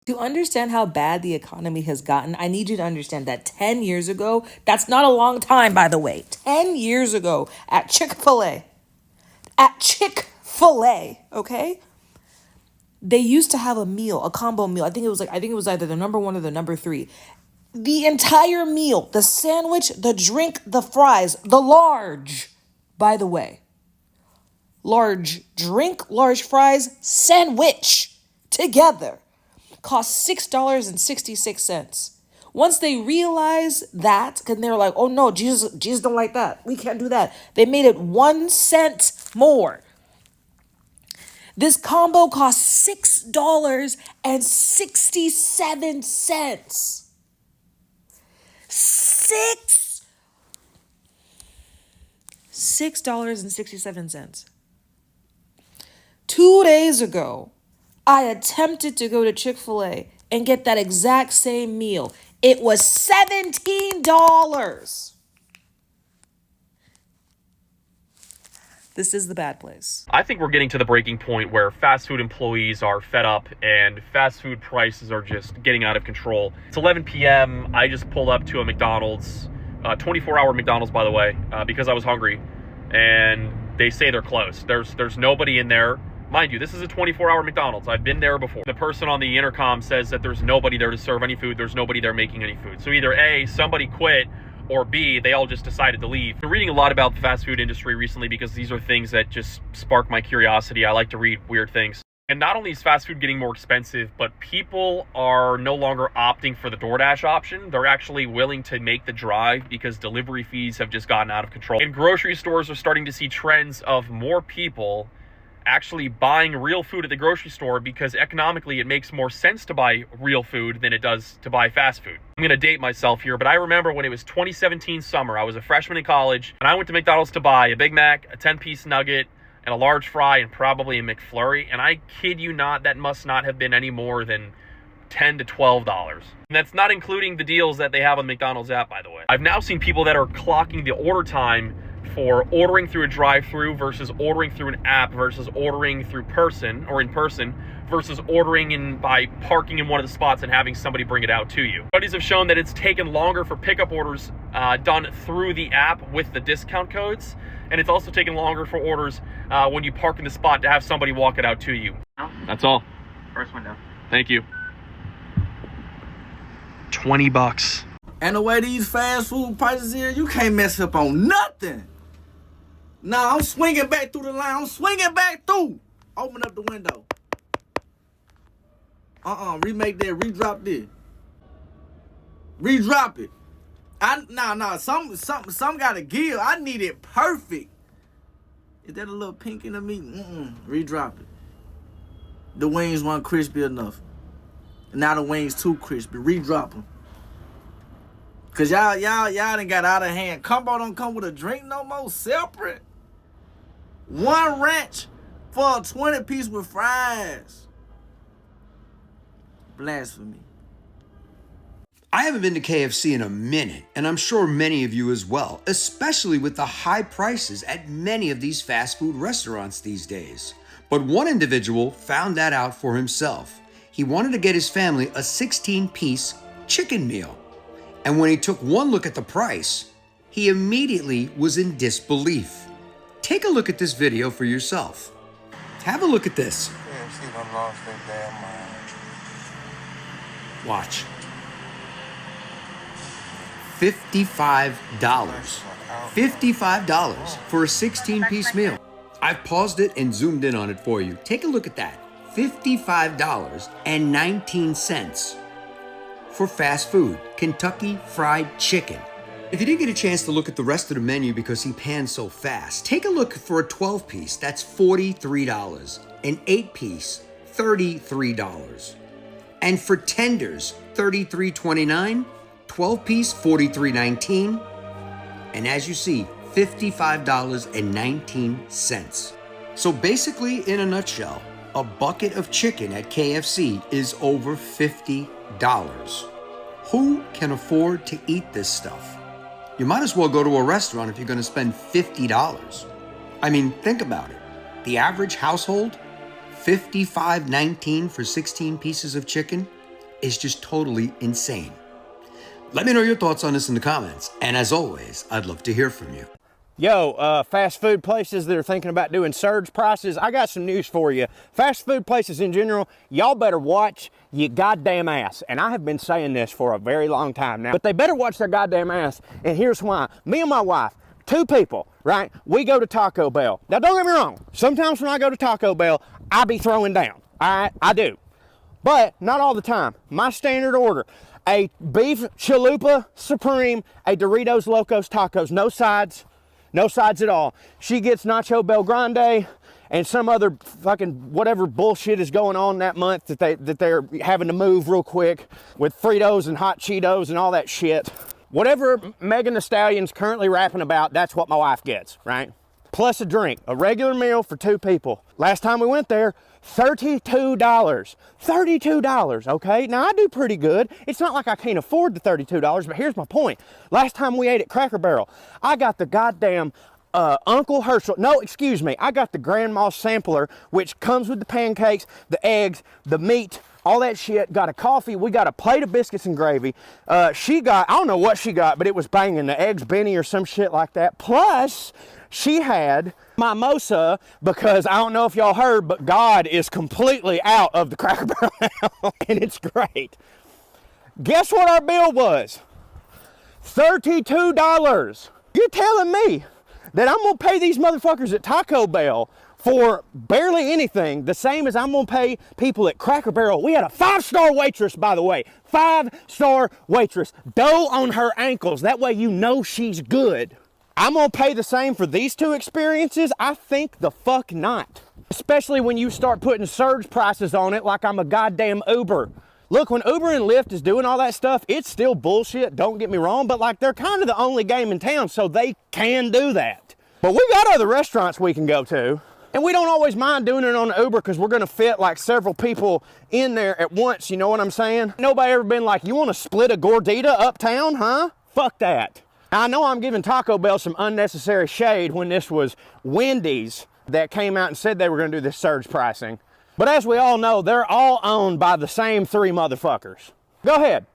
To understand how bad the economy has gotten, I need you to understand that 10 years ago, that's not a long time, by the way. 10 years ago at Chick-fil-A, okay? They used to have a meal, a combo meal. I think it was either the number one or the number three. The entire meal, the sandwich, the drink, the fries, the large, by the way. Large drink, large fries, sandwich together cost $6.66. Once they realized that, because they were like, oh no, Jesus don't like that. We can't do that. They made it 1 cent more. This combo cost $6.67. $6.67. 2 days ago, I attempted to go to Chick-fil-A and get that exact same meal. It was $17. This is the bad place. I think we're getting to the breaking point where fast food employees are fed up and fast food prices are just getting out of control. It's 11 p.m. I just pulled up to a McDonald's, 24-hour McDonald's, by the way, because I was hungry. And they say they're closed. There's nobody in there. Mind you, this is a 24-hour McDonald's. I've been there before. The person on the intercom says that there's nobody there to serve any food. There's nobody there making any food. So either A, somebody quit, or B, they all just decided to leave. I've been reading a lot about the fast food industry recently because these are things that just spark my curiosity. I like to read weird things. And not only is fast food getting more expensive, but people are no longer opting for the DoorDash option. They're actually willing to make the drive because delivery fees have just gotten out of control. And grocery stores are starting to see trends of more people actually buying real food at the grocery store because economically it makes more sense to buy real food than it does to buy fast food. I'm going to date myself here, but I remember when it was 2017 summer, I was a freshman in college, and I went to McDonald's to buy a Big Mac, a 10-piece nugget, and a large fry, and probably a McFlurry, and I kid you not, that must not have been any more than $10 to $12. And that's not including the deals that they have on the McDonald's app, by the way. I've now seen people that are clocking the order time for ordering through a drive-through versus ordering through an app versus ordering through person or in person versus ordering in by parking in one of the spots and having somebody bring it out to you. Studies have shown that it's taken longer for pickup orders done through the app with the discount codes, and it's also taken longer for orders when you park in the spot to have somebody walk it out to you. That's all. First window. Thank you. $20. And the way these fast food prices here, you can't mess up on nothing. Nah, I'm swinging back through the line. I'm swinging back through. Open up the window. Remake that. Redrop this. Redrop it. Some gotta give. I need it perfect. Is that a little pink in the meat? Redrop it. The wings weren't crispy enough. Now the wings too crispy. Redrop them. Cause y'all done got out of hand. Combo don't come with a drink no more. Separate. One ranch for a 20-piece with fries. Blasphemy. I haven't been to KFC in a minute, and I'm sure many of you as well, especially with the high prices at many of these fast food restaurants these days. But one individual found that out for himself. He wanted to get his family a 16-piece chicken meal. And when he took one look at the price, he immediately was in disbelief. Take a look at this video for yourself. Have a look at this. KFC done lost their damn mind. Watch. $55. $55 for a 16-piece meal. I've paused it and zoomed in on it for you. Take a look at that. $55.19 for fast food, Kentucky Fried Chicken. If you didn't get a chance to look at the rest of the menu because he panned so fast, take a look for a 12-piece, that's $43. An 8-piece, $33. And for tenders, $33.29, 12-piece, $43.19, and as you see, $55.19. So basically, in a nutshell, a bucket of chicken at KFC is over $50. Who can afford to eat this stuff? You might as well go to a restaurant if you're going to spend $50. I mean, think about it. The average household, $55.19 for 16 pieces of chicken. is just totally insane. Let me know your thoughts on this in the comments. And as always, I'd love to hear from you. Yo, fast food places that are thinking about doing surge prices, I got some news for you. Fast food places in general, y'all better watch your goddamn ass. And I have been saying this for a very long time now, but they better watch their goddamn ass. And here's why. Me and my wife, two people, right? We go to Taco Bell. Now don't get me wrong. Sometimes when I go to Taco Bell, I be throwing down. All right, I do. But not all the time. My standard order, a beef chalupa supreme, a Doritos Locos Tacos, no sides. No sides at all. She gets Nacho Bel Grande and some other fucking whatever bullshit is going on that month that they're having to move real quick with Fritos and hot Cheetos and all that shit. Whatever Megan Thee Stallion's currently rapping about, that's what my wife gets, right? Plus a drink, a regular meal for two people. Last time we went there, $32. $32, okay? Now I do pretty good. It's not like I can't afford the $32, but here's my point. Last time we ate at Cracker Barrel, I got the goddamn Uncle Herschel, no, excuse me, I got the Grandma Sampler, which comes with the pancakes, the eggs, the meat, all that shit. Got a coffee, we got a plate of biscuits and gravy. She got, I don't know what she got, but it was banging, the eggs Benny or some shit like that. Plus, she had mimosa, because I don't know if y'all heard, but God is completely out of the Cracker Barrel now, and it's great. Guess what our bill was? $32. You're telling me that I'm gonna pay these motherfuckers at Taco Bell for barely anything, the same as I'm gonna pay people at Cracker Barrel. We had a 5-star waitress, by the way. 5-star waitress. Dough on her ankles. That way you know she's good. I'm gonna pay the same for these two experiences? I think the fuck not. Especially when you start putting surge prices on it like I'm a goddamn Uber. Look, when Uber and Lyft is doing all that stuff, it's still bullshit, don't get me wrong, but like they're kind of the only game in town, so they can do that. But we got other restaurants we can go to, and we don't always mind doing it on Uber because we're gonna fit like several people in there at once, you know what I'm saying? Nobody ever been like, you wanna split a gordita uptown, huh? Fuck that. I know I'm giving Taco Bell some unnecessary shade when this was Wendy's that came out and said they were gonna do this surge pricing. But as we all know, they're all owned by the same three motherfuckers. Go ahead.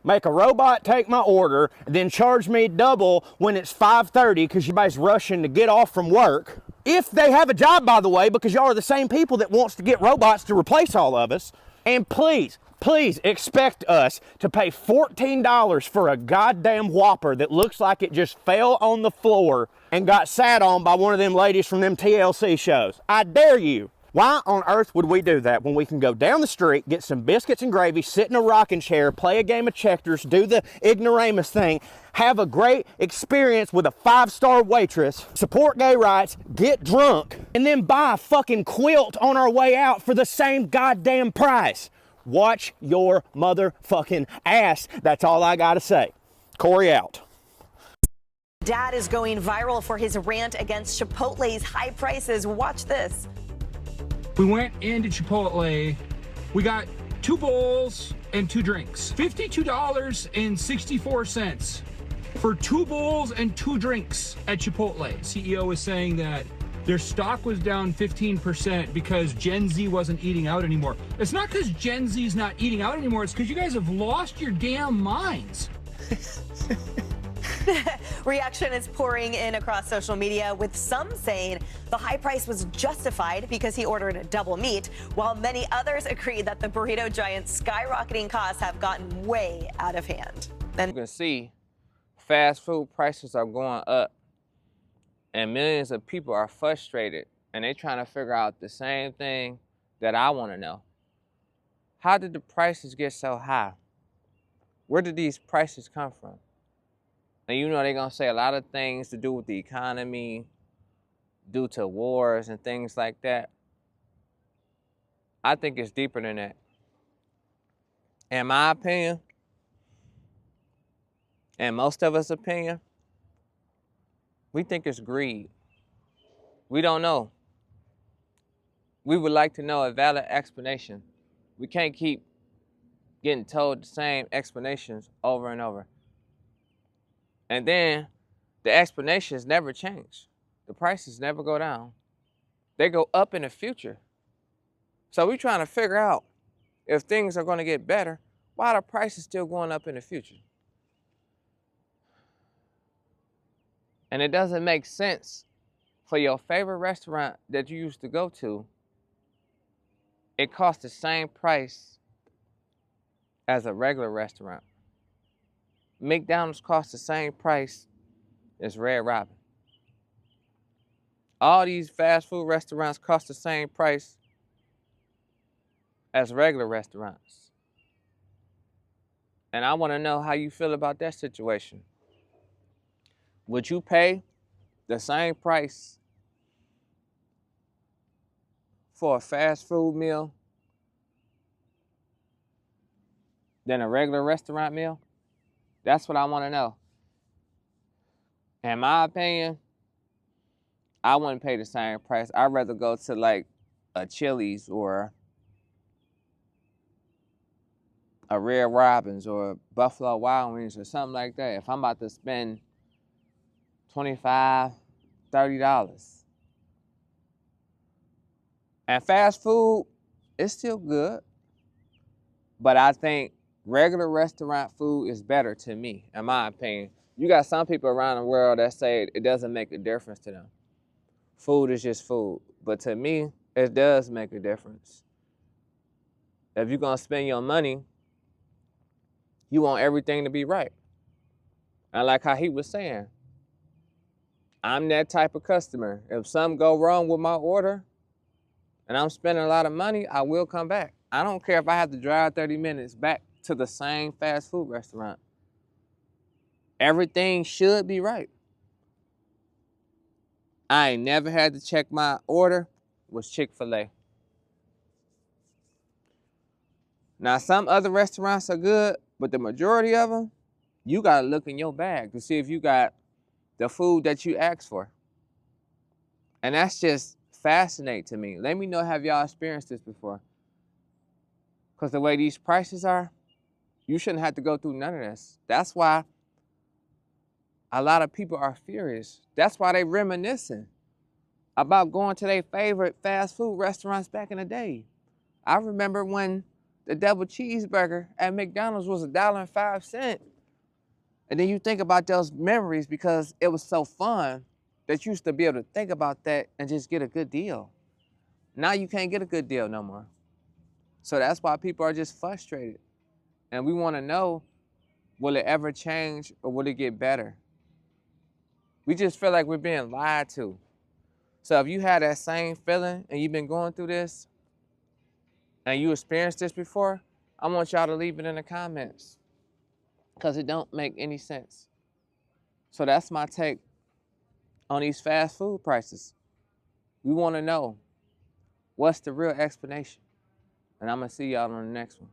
Make a robot take my order, then charge me double when it's 5:30 because everybody's rushing to get off from work. If they have a job, by the way, because y'all are the same people that wants to get robots to replace all of us. And please expect us to pay $14 for a goddamn Whopper that looks like it just fell on the floor and got sat on by one of them ladies from them TLC shows. I dare you. Why on earth would we do that when we can go down the street, get some biscuits and gravy, sit in a rocking chair, play a game of checkers, do the ignoramus thing, have a great experience with a 5-star waitress, support gay rights, get drunk, and then buy a fucking quilt on our way out for the same goddamn price? Watch your motherfucking ass. That's all I gotta say. Corey out. Dad is going viral for his rant against Chipotle's high prices. Watch this. We went into Chipotle. We got 2 bowls and 2 drinks. $52.64 for 2 bowls and 2 drinks at Chipotle. CEO is saying that their stock was down 15% because Gen Z wasn't eating out anymore. It's not because Gen Z's not eating out anymore. It's because you guys have lost your damn minds. Reaction is pouring in across social media, with some saying the high price was justified because he ordered double meat, while many others agree that the burrito giant's skyrocketing costs have gotten way out of hand. You can see fast food prices are going up, and millions of people are frustrated, and they're trying to figure out the same thing that I want to know. How did the prices get so high? Where did these prices come from? And you know they're going to say a lot of things to do with the economy, due to wars and things like that. I think it's deeper than that. In my opinion, and most of us' opinion, we think it's greed. We don't know. We would like to know a valid explanation. We can't keep getting told the same explanations over and over. And then the explanations never change. The prices never go down. They go up in the future. So we're trying to figure out If things are going to get better, why are the prices still going up in the future? And it doesn't make sense for your favorite restaurant that you used to go to, it costs the same price as a regular restaurant. McDonald's costs the same price as Red Robin. All these fast food restaurants cost the same price as regular restaurants. And I want to know how you feel about that situation. Would you pay the same price for a fast food meal than a regular restaurant meal? That's what I want to know. In my opinion, I wouldn't pay the same price. I'd rather go to like a Chili's or a Red Robin's or Buffalo Wild Wings or something like that. If I'm about to spend $25, $30. And fast food is still good, but I think regular restaurant food is better to me, in my opinion. You got some people around the world that say it doesn't make a difference to them. Food is just food. But to me, it does make a difference. If you're going to spend your money, you want everything to be right. And like how he was saying, I'm that type of customer. If something go wrong with my order and I'm spending a lot of money, I will come back. I don't care if I have to drive 30 minutes back to the same fast food restaurant. Everything should be right. I ain't never had to check my order was Chick-fil-A. Now, some other restaurants are good, but the majority of them, you gotta look in your bag to see if you got the food that you asked for. And that's just fascinating to me. Let me know, have y'all experienced this before? Because the way these prices are, you shouldn't have to go through none of this. That's why a lot of people are furious. That's why they reminiscing about going to their favorite fast food restaurants back in the day. I remember when the double cheeseburger at McDonald's was $1.05. And then you think about those memories because it was so fun that you used to be able to think about that and just get a good deal. Now you can't get a good deal no more. So that's why people are just frustrated. And we want to know, will it ever change or will it get better? We just feel like we're being lied to. So if you had that same feeling and you've been going through this and you experienced this before, I want y'all to leave it in the comments because it don't make any sense. So that's my take on these fast food prices. We want to know what's the real explanation. And I'm going to see y'all on the next one.